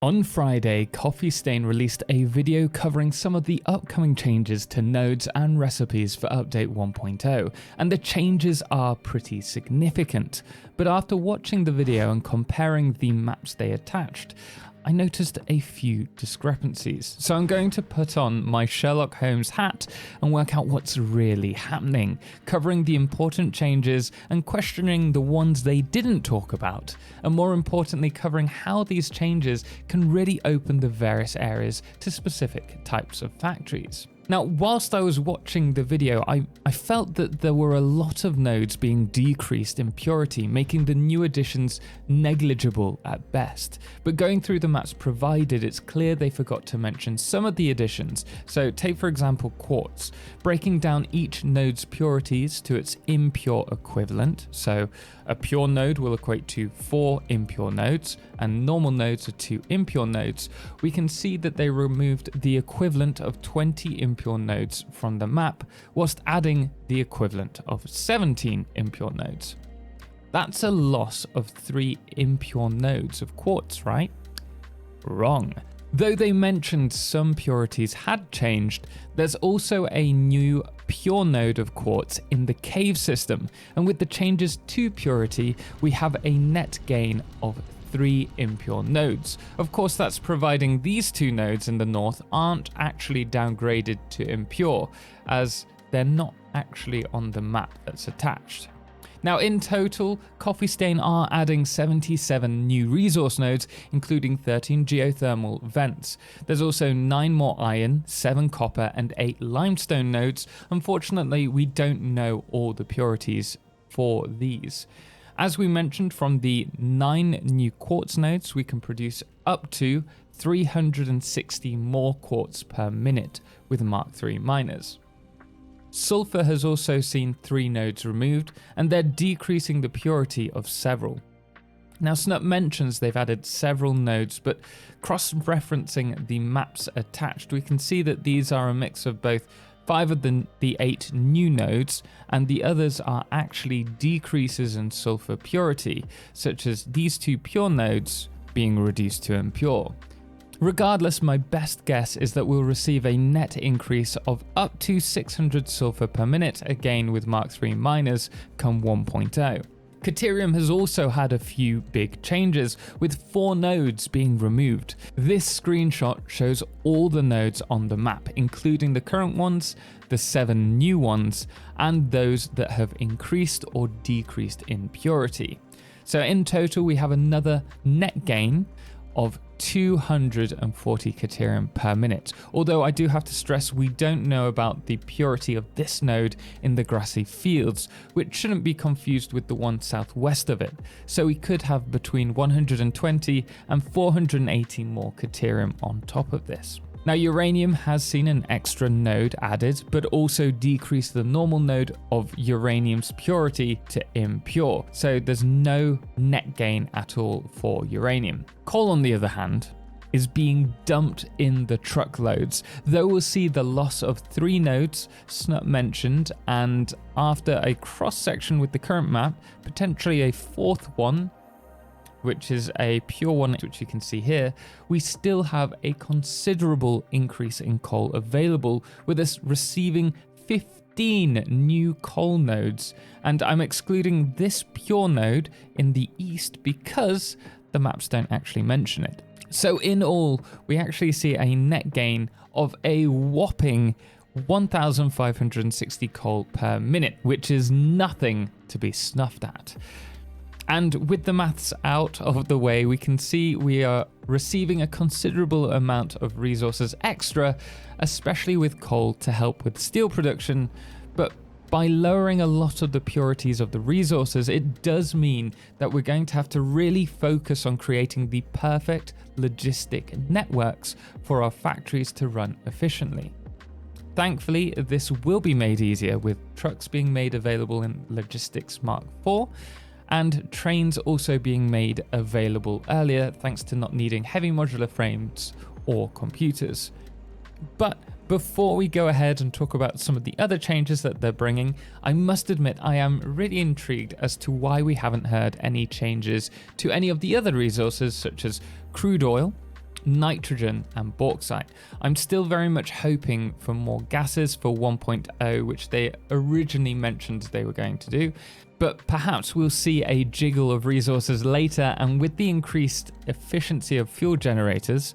On Friday, Coffee Stain released a video covering some of the upcoming changes to nodes and recipes for Update 1.0, and the changes are pretty significant. But after watching the video and comparing the maps they attached, I noticed a few discrepancies. So I'm going to put on my Sherlock Holmes hat and work out what's really happening, covering the important changes and questioning the ones they didn't talk about, and more importantly covering how these changes can really open the various areas to specific types of factories. Now, whilst I was watching the video, I felt that there were a lot of nodes being decreased in purity, making the new additions negligible at best. But going through the maps provided, it's clear they forgot to mention some of the additions. So take for example quartz, breaking down each node's purities to its impure equivalent. So a pure node will equate to 4 impure nodes, and normal nodes are 2 impure nodes. We can see that they removed the equivalent of 20 impure nodes from the map, whilst adding the equivalent of 17 impure nodes. That's a loss of 3 impure nodes of quartz, right? Wrong. Though they mentioned some purities had changed, there's also a new pure node of quartz in the cave system, and with the changes to purity, we have a net gain of 3 impure nodes. Of course, that's providing these 2 nodes in the north aren't actually downgraded to impure, as they're not actually on the map that's attached. Now in total, Coffee Stain are adding 77 new resource nodes, including 13 geothermal vents. There's also 9 more iron, 7 copper and 8 limestone nodes. Unfortunately, we don't know all the purities for these. As we mentioned, from the 9 new quartz nodes, we can produce up to 360 more quartz per minute with Mark III miners. Sulfur has also seen 3 nodes removed, and they're decreasing the purity of several. Now Snup mentions they've added several nodes, but cross-referencing the maps attached, we can see that these are a mix of both 5 of the 8 new nodes, and the others are actually decreases in sulfur purity, such as these 2 pure nodes being reduced to impure. Regardless, my best guess is that we'll receive a net increase of up to 600 sulfur per minute, again with Mark III miners come 1.0. Caterium has also had a few big changes, with 4 nodes being removed. This screenshot shows all the nodes on the map, including the current ones, the 7 new ones, and those that have increased or decreased in purity. So in total, we have another net gain of 240 Caterium per minute. Although I do have to stress we don't know about the purity of this node in the grassy fields, which shouldn't be confused with the one southwest of it. So we could have between 120 and 480 more Caterium on top of this. Now uranium has seen an extra node added, but also decreased the normal node of uranium's purity to impure, so there's no net gain at all for uranium. Coal, on the other hand, is being dumped in the truckloads, though we'll see the loss of 3 nodes Snup mentioned, and after a cross-section with the current map, potentially a 4th one, which is a pure one, which you can see here, we still have a considerable increase in coal available, with us receiving 15 new coal nodes, and I'm excluding this pure node in the east because the maps don't actually mention it. So in all, we actually see a net gain of a whopping 1,560 coal per minute, which is nothing to be snuffed at. And with the maths out of the way, we can see we are receiving a considerable amount of resources extra, especially with coal to help with steel production. But by lowering a lot of the purities of the resources, it does mean that we're going to have to really focus on creating the perfect logistic networks for our factories to run efficiently. Thankfully, this will be made easier with trucks being made available in Logistics Mark IV, and trains also being made available earlier thanks to not needing heavy modular frames or computers. But before we go ahead and talk about some of the other changes that they're bringing, I must admit I am really intrigued as to why we haven't heard any changes to any of the other resources such as crude oil, nitrogen and bauxite. I'm still very much hoping for more gases for 1.0, which they originally mentioned they were going to do, but perhaps we'll see a jiggle of resources later, and with the increased efficiency of fuel generators,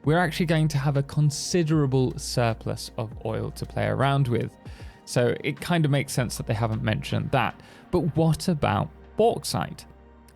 we're actually going to have a considerable surplus of oil to play around with. So it kind of makes sense that they haven't mentioned that. But what about bauxite?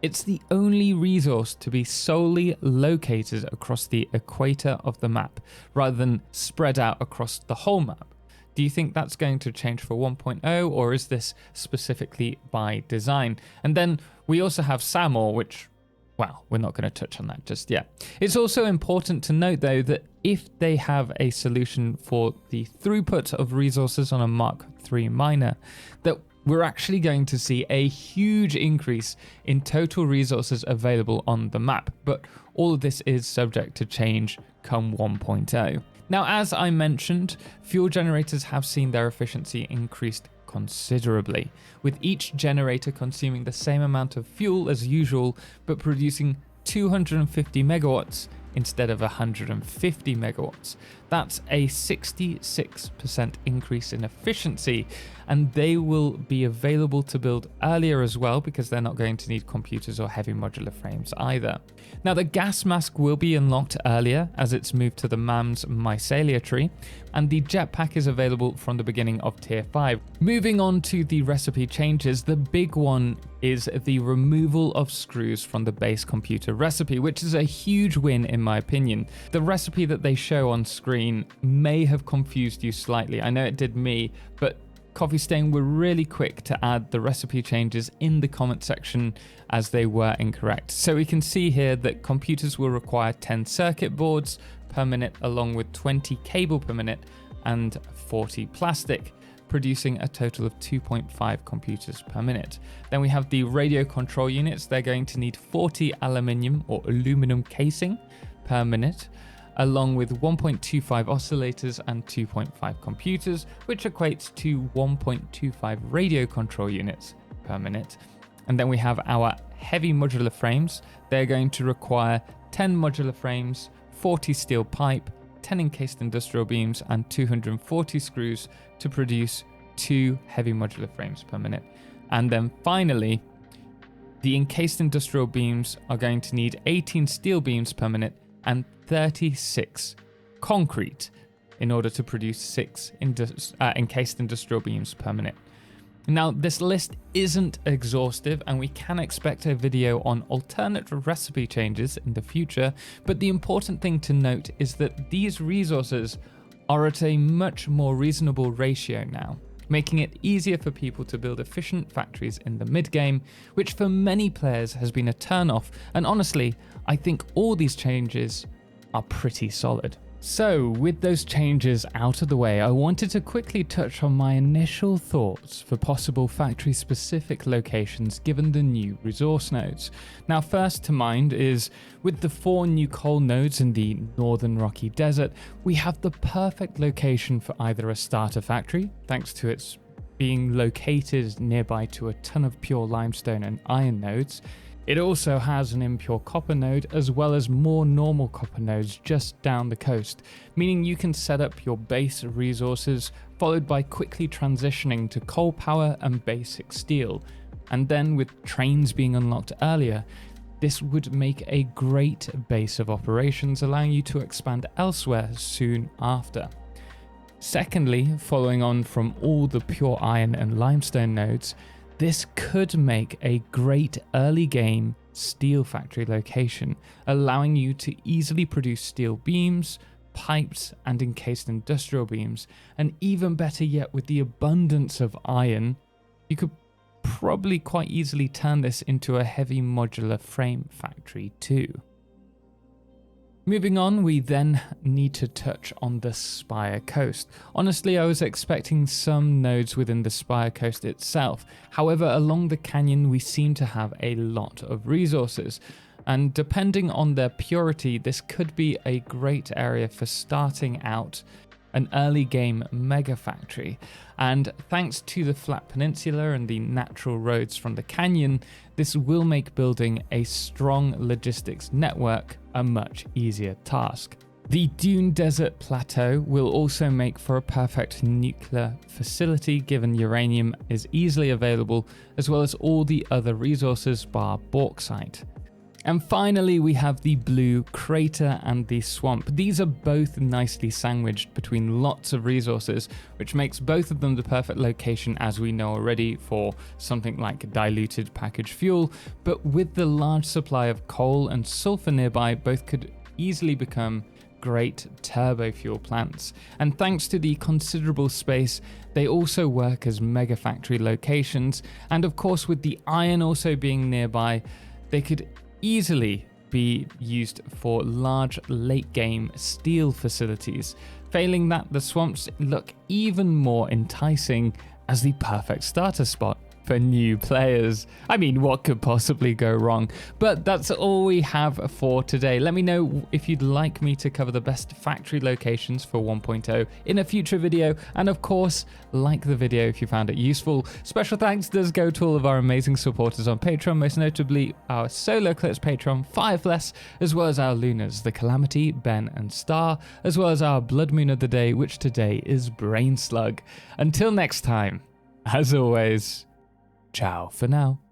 It's the only resource to be solely located across the equator of the map, rather than spread out across the whole map. Do you think that's going to change for 1.0, or is this specifically by design? And then we also have SAMOR, which, well, we're not going to touch on that just yet. It's also important to note, though, that if they have a solution for the throughput of resources on a Mark III miner, that we're actually going to see a huge increase in total resources available on the map. But all of this is subject to change come 1.0. Now, as I mentioned, fuel generators have seen their efficiency increased considerably, with each generator consuming the same amount of fuel as usual, but producing 250 megawatts instead of 150 megawatts. That's a 66% increase in efficiency, and they will be available to build earlier as well, because they're not going to need computers or heavy modular frames either. Now, the gas mask will be unlocked earlier as it's moved to the MAM's mycelia tree, and the jetpack is available from the beginning of tier 5. Moving on to the recipe changes, the big one is the removal of screws from the base computer recipe, which is a huge win in my opinion. The recipe that they show on screen may have confused you slightly. I know it did me, but Coffee Stain were really quick to add the recipe changes in the comment section as they were incorrect. So we can see here that computers will require 10 circuit boards per minute, along with 20 cable per minute and 40 plastic, producing a total of 2.5 computers per minute. Then we have the radio control units. They're going to need 40 aluminium or aluminum casing per minute, along with 1.25 oscillators and 2.5 computers, which equates to 1.25 radio control units per minute. And then we have our heavy modular frames. They're going to require 10 modular frames, 40 steel pipe, 10 encased industrial beams, and 240 screws to produce 2 heavy modular frames per minute. And then finally, the encased industrial beams are going to need 18 steel beams per minute and 36 concrete in order to produce 6 encased industrial beams per minute. Now, this list isn't exhaustive, and we can expect a video on alternate recipe changes in the future, but the important thing to note is that these resources are at a much more reasonable ratio now, making it easier for people to build efficient factories in the mid-game, which for many players has been a turn-off, and honestly, I think all these changes are pretty solid. So, with those changes out of the way, I wanted to quickly touch on my initial thoughts for possible factory-specific locations given the new resource nodes. Now, first to mind is, with the 4 new coal nodes in the northern Rocky Desert, we have the perfect location for either a starter factory, thanks to its being located nearby to a ton of pure limestone and iron nodes. It also has an impure copper node, as well as more normal copper nodes just down the coast, meaning you can set up your base resources, followed by quickly transitioning to coal power and basic steel. And then with trains being unlocked earlier, this would make a great base of operations, allowing you to expand elsewhere soon after. Secondly, following on from all the pure iron and limestone nodes, this could make a great early game steel factory location, allowing you to easily produce steel beams, pipes, and encased industrial beams. And even better yet, with the abundance of iron, you could probably quite easily turn this into a heavy modular frame factory too. Moving on, we then need to touch on the Spire Coast. Honestly, I was expecting some nodes within the Spire Coast itself. However, along the canyon, we seem to have a lot of resources. And depending on their purity, this could be a great area for starting out an early game mega factory. And thanks to the flat peninsula and the natural roads from the canyon, this will make building a strong logistics network a much easier task. The Dune Desert Plateau will also make for a perfect nuclear facility given uranium is easily available, as well as all the other resources bar bauxite. And finally, we have the Blue Crater and the Swamp. These are both nicely sandwiched between lots of resources, which makes both of them the perfect location, as we know already, for something like diluted packaged fuel. But with the large supply of coal and sulfur nearby, both could easily become great turbo fuel plants. And thanks to the considerable space, they also work as mega factory locations. And of course, with the iron also being nearby, they could easily be used for large late game steel facilities. Failing that, the swamps look even more enticing as the perfect starter spot for new players. I mean, what could possibly go wrong? But that's all we have for today. Let me know if you'd like me to cover the best factory locations for 1.0 in a future video, and of course, like the video if you found it useful. Special thanks does go to all of our amazing supporters on Patreon, most notably our Solo Clips patron, Firefless, as well as our Lunars, The Calamity, Ben and Star, as well as our Blood Moon of the Day, which today is Brain Slug. Until next time, as always, ciao for now.